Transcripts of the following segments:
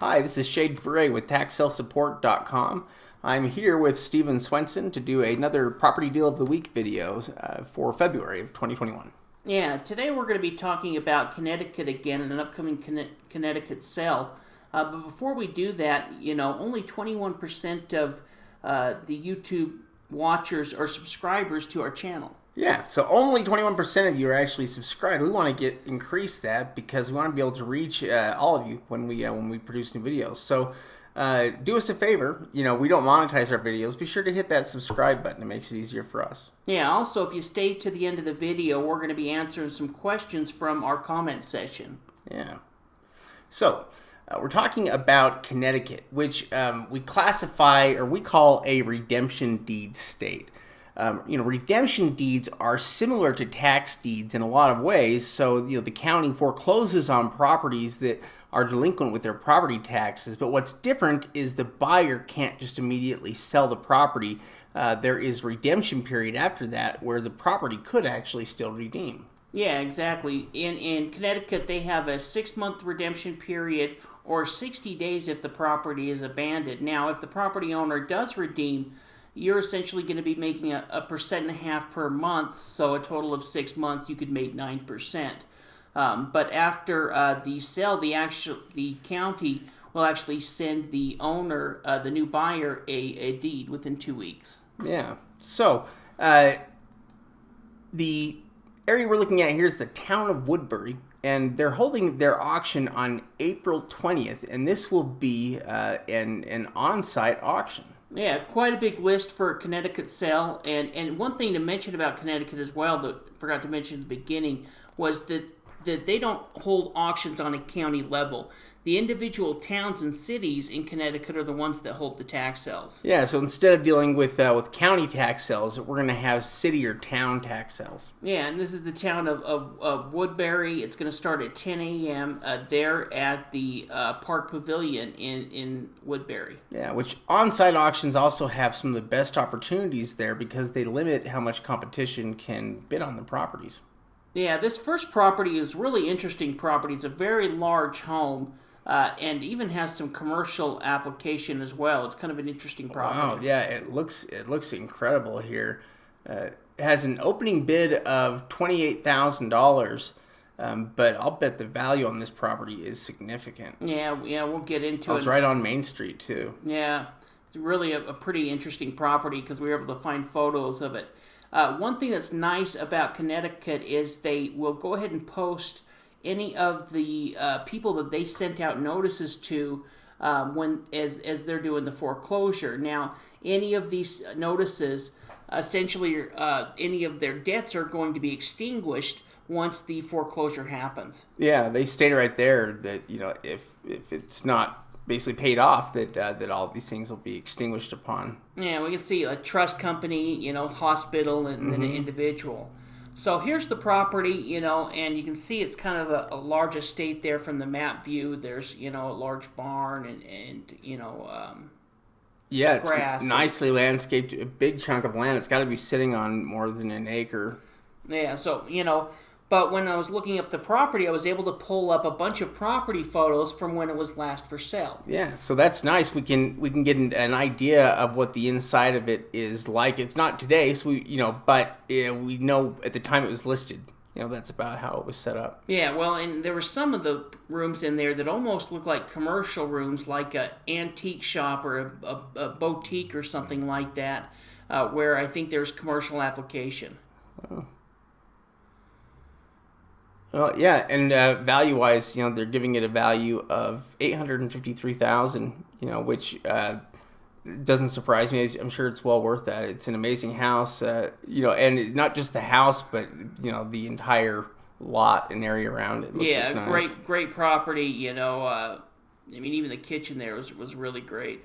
Hi, this is Shade Foray with TaxSaleSupport.com. I'm here with Steven Swenson to do another Property Deal of the Week video for February of 2021. Yeah, today we're going to be talking about Connecticut again and an upcoming Connecticut sale. But before we do that, only 21% of the YouTube watchers are subscribers to our channel. Yeah, so only 21% of you are actually subscribed. We want to increase that because we want to be able to reach all of you when we produce new videos. So do us a favor. We don't monetize our videos. Be sure to hit that subscribe button. It makes it easier for us. Yeah, also, if you stay to the end of the video, we're going to be answering some questions from our comment section. Yeah. So we're talking about Connecticut, which we classify or we call a redemption deed state. Redemption deeds are similar to tax deeds in a lot of ways. So, the county forecloses on properties that are delinquent with their property taxes. But what's different is the buyer can't just immediately sell the property. There is redemption period after that where the property could actually still redeem. Yeah, exactly. In Connecticut, they have a 6-month redemption period or 60 days if the property is abandoned. Now, if the property owner does redeem, you're essentially going to be making a 1.5% per month, so a total of 6 months, you could make 9%. But after the sale, the county will actually send the owner, the new buyer, a deed within 2 weeks. Yeah. So the area we're looking at here is the town of Woodbury, and they're holding their auction on April 20th, and this will be an on-site auction. Yeah, quite a big list for a Connecticut sale. And one thing to mention about Connecticut as well that I forgot to mention at the beginning was that they don't hold auctions on a county level. The individual towns and cities in Connecticut are the ones that hold the tax sales. Yeah, so instead of dealing with county tax sales, we're going to have city or town tax sales. Yeah, and this is the town of Woodbury. It's going to start at 10 a.m. There at the Park Pavilion in Woodbury. Yeah, which on-site auctions also have some of the best opportunities there because they limit how much competition can bid on the properties. Yeah, this first property is really interesting property. It's a very large home. And even has some commercial application as well. It's kind of an interesting property. Wow, yeah, it looks incredible here. It has an opening bid of $28,000, but I'll bet the value on this property is significant. Yeah, we'll get into it. It's right on Main Street too. Yeah, it's really a pretty interesting property because we were able to find photos of it. One thing that's nice about Connecticut is they will go ahead and post any of the people that they sent out notices to as they're doing the foreclosure. Now, any of these notices, essentially, any of their debts are going to be extinguished once the foreclosure happens. Yeah, they state right there that if it's not basically paid off, that all of these things will be extinguished upon. Yeah, we can see a trust company, hospital, and then an individual. So here's the property, and you can see it's kind of a large estate there from the map view. There's, a large barn and yeah, grass. It's nicely landscaped, a big chunk of land. It's got to be sitting on more than an acre. Yeah, so, but when I was looking up the property, I was able to pull up a bunch of property photos from when it was last for sale. Yeah, so that's nice. We can get an idea of what the inside of it is like. It's not today, so but we know at the time it was listed. That's about how it was set up. Yeah, well, and there were some of the rooms in there that almost look like commercial rooms, like an antique shop or a boutique or something like that, where I think there's commercial application. Oh. Well, yeah, and value-wise, they're giving it a value of $853,000, which doesn't surprise me. I'm sure it's well worth that. It's an amazing house, and not just the house, but the entire lot and area around it. Looks nice. great property. Even the kitchen there was really great.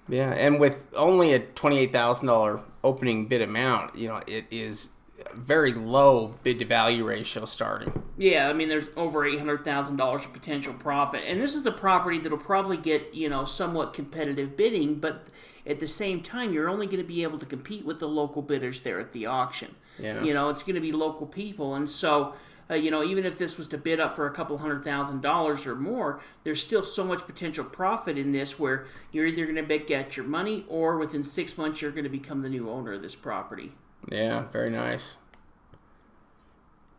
Yeah, and with only a $28,000 opening bid amount, it is very low bid to value ratio starting. Yeah, there's over $800,000 of potential profit, and this is the property that'll probably get somewhat competitive bidding, but at the same time, you're only going to be able to compete with the local bidders there at the auction. Yeah, it's going to be local people, and so Even if this was to bid up for a couple $100,000 or more, there's still so much potential profit in this where you're either going to get your money or within 6 months you're going to become the new owner of this property. Yeah, very nice.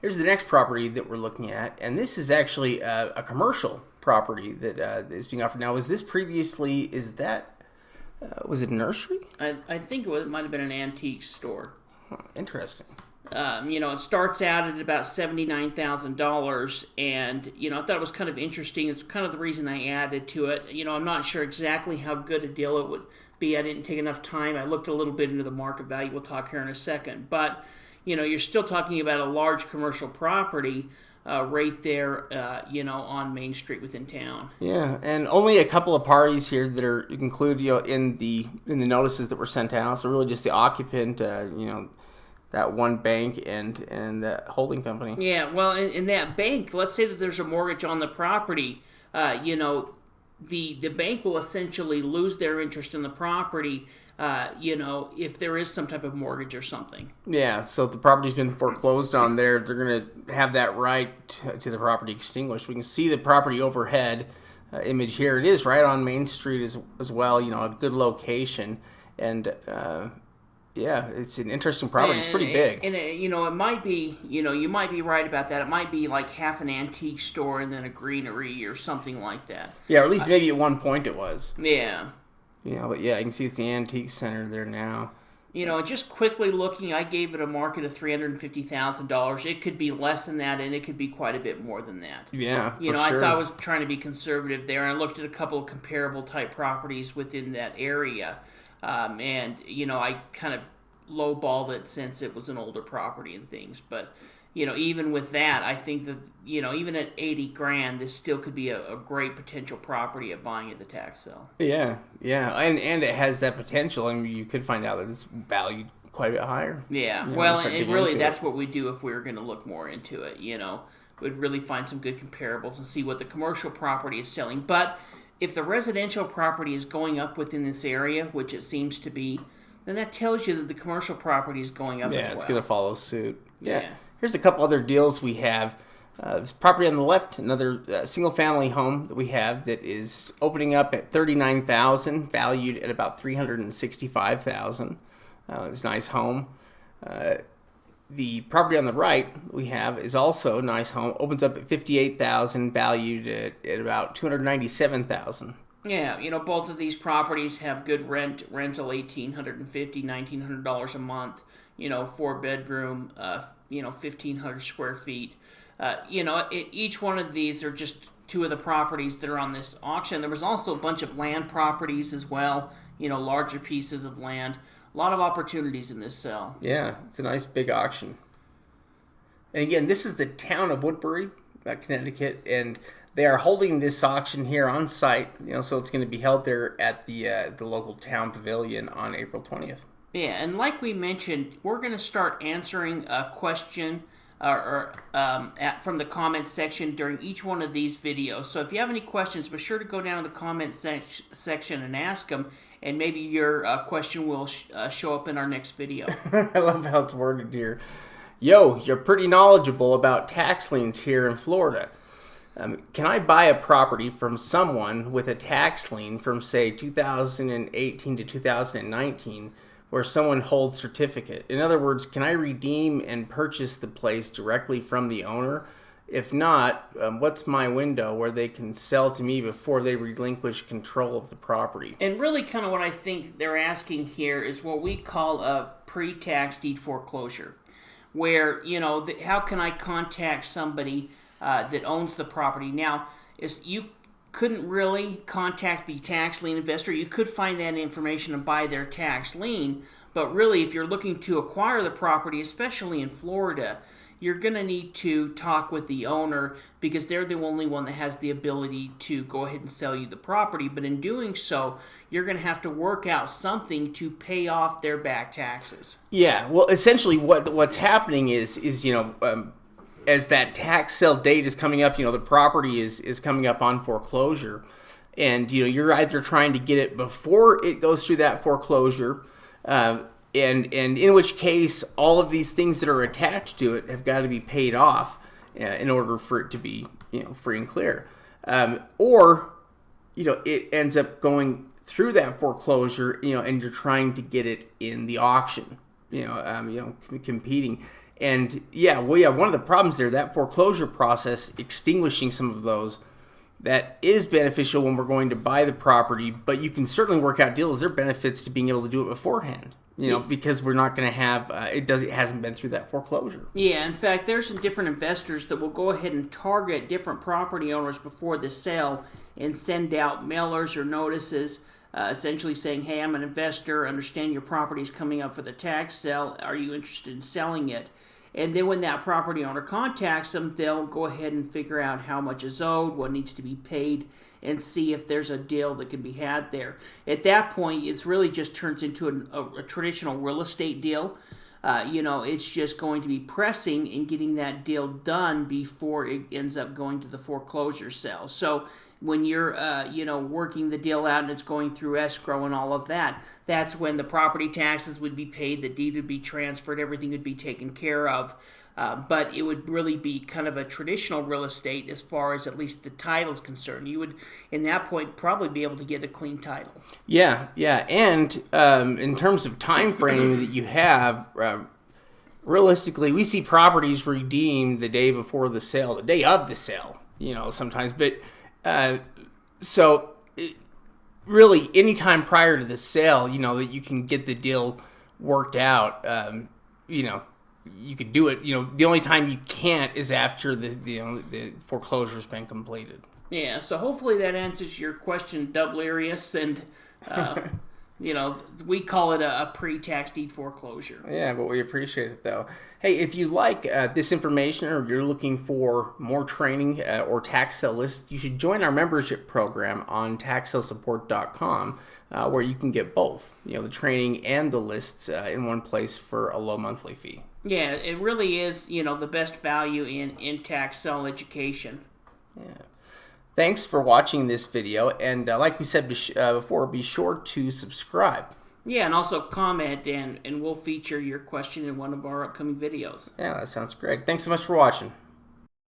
Here's the next property that we're looking at, and this is actually a commercial property that is being offered now. Was this previously, was it a nursery? I think it might have been an antique store. Huh, interesting. It starts out at about $79,000, and I thought it was kind of interesting. It's kind of the reason I added to it. I'm not sure exactly how good a deal it would be. I didn't take enough time. I looked a little bit into the market value. We'll talk here in a second, but you're still talking about a large commercial property right there, on Main Street within town. Yeah, and only a couple of parties here that are included, in the notices that were sent out. So really, just the occupant, that one bank and that holding company. Yeah, well, in that bank, let's say that there's a mortgage on the property. The bank will essentially lose their interest in the property. If there is some type of mortgage or something. Yeah, so if the property's been foreclosed on they're going to have that right to the property extinguished. We can see the property overhead image here. It is right on Main Street as well, a good location. And, it's an interesting property. It's pretty big. And it might be, you might be right about that. It might be like half an antique store and then a greenery or something like that. Yeah, or at least maybe at one point it was. Yeah. But you can see it's the antique center there now. Just quickly looking, I gave it a market of $350,000. It could be less than that, and it could be quite a bit more than that. Yeah, sure. I thought I was trying to be conservative there, and I looked at a couple of comparable type properties within that area, and I kind of lowballed it since it was an older property and things, but. Even with that, I think that, even at $80,000, this still could be a great potential property at buying at the tax sale. Yeah, and it has that potential. I mean, you could find out that it's valued quite a bit higher. Yeah, and really that's what we do if we were going to look more into it. We'd really find some good comparables and see what the commercial property is selling. But if the residential property is going up within this area, which it seems to be, then that tells you that the commercial property is going up as well. Yeah, it's going to follow suit. Yeah. Here's a couple other deals we have. This property on the left, another single-family home that we have that is opening up at $39,000, valued at about $365,000. It's a nice home. The property on the right we have is also a nice home. Opens up at $58,000, valued at about $297,000. Yeah, both of these properties have good rental, $1,850, $1,900 a month. 4-bedroom, 1,500 square feet. Each one of these are just two of the properties that are on this auction. There was also a bunch of land properties as well, larger pieces of land. A lot of opportunities in this sale. Yeah, it's a nice big auction. And again, this is the town of Woodbury, Connecticut, and they are holding this auction here on site, so it's going to be held there at the local town pavilion on April 20th. Yeah, and like we mentioned, we're going to start answering a question from the comments section during each one of these videos. So if you have any questions, be sure to go down to the comments section and ask them, and maybe your question will show up in our next video. I love how it's worded here. Yo, you're pretty knowledgeable about tax liens here in Florida. Can I buy a property from someone with a tax lien from, say, 2018 to 2019, where someone holds certificate? In other words, can I redeem and purchase the place directly from the owner? If not, what's my window where they can sell to me before they relinquish control of the property? And really kind of what I think they're asking here is what we call a pre-tax deed foreclosure, where, how can I contact somebody that owns the property? Now, you couldn't really contact the tax lien investor. You could find that information and buy their tax lien, but really if you're looking to acquire the property, especially in Florida, you're going to need to talk with the owner because they're the only one that has the ability to go ahead and sell you the property. But in doing so, you're going to have to work out something to pay off their back taxes. Yeah, well, essentially what's happening is as that tax sale date is coming up, the property is coming up on foreclosure, and you're either trying to get it before it goes through that foreclosure, and in which case all of these things that are attached to it have got to be paid off, in order for it to be, free and clear. Or, it ends up going through that foreclosure, and you're trying to get it in the auction, competing. And one of the problems there, that foreclosure process, extinguishing some of those, that is beneficial when we're going to buy the property, but you can certainly work out deals. There are benefits to being able to do it beforehand, because we're not going to have, it hasn't been through that foreclosure. Yeah, in fact, there's some different investors that will go ahead and target different property owners before the sale and send out mailers or notices, essentially saying, hey, I'm an investor, understand your property is coming up for the tax sale, are you interested in selling it? And then when that property owner contacts them, they'll go ahead and figure out how much is owed, what needs to be paid, and see if there's a deal that can be had there. At that point, it's really just turns into a traditional real estate deal. It's just going to be pressing and getting that deal done before it ends up going to the foreclosure sale. So when you're, working the deal out and it's going through escrow and all of that, that's when the property taxes would be paid, the deed would be transferred, everything would be taken care of. But it would really be kind of a traditional real estate as far as at least the title is concerned. You would, in that point, probably be able to get a clean title. Yeah. And in terms of time frame that you have, realistically, we see properties redeemed the day before the sale, the day of the sale, sometimes. But really, any time prior to the sale, that you can get the deal worked out, you could do it. The only time you can't is after the foreclosure's been completed. Yeah, so hopefully that answers your question, Dublarius, and we call it a pre-tax deed foreclosure. Yeah, but we appreciate it, though. Hey, if you like this information or you're looking for more training or tax sale lists, you should join our membership program on taxsalesupport.com, where you can get both, the training and the lists in one place for a low monthly fee. Yeah, it really is, the best value in tax sale education. Yeah. Thanks for watching this video, and like we said before, be sure to subscribe. Yeah, and also comment, and we'll feature your question in one of our upcoming videos. Yeah, that sounds great. Thanks so much for watching.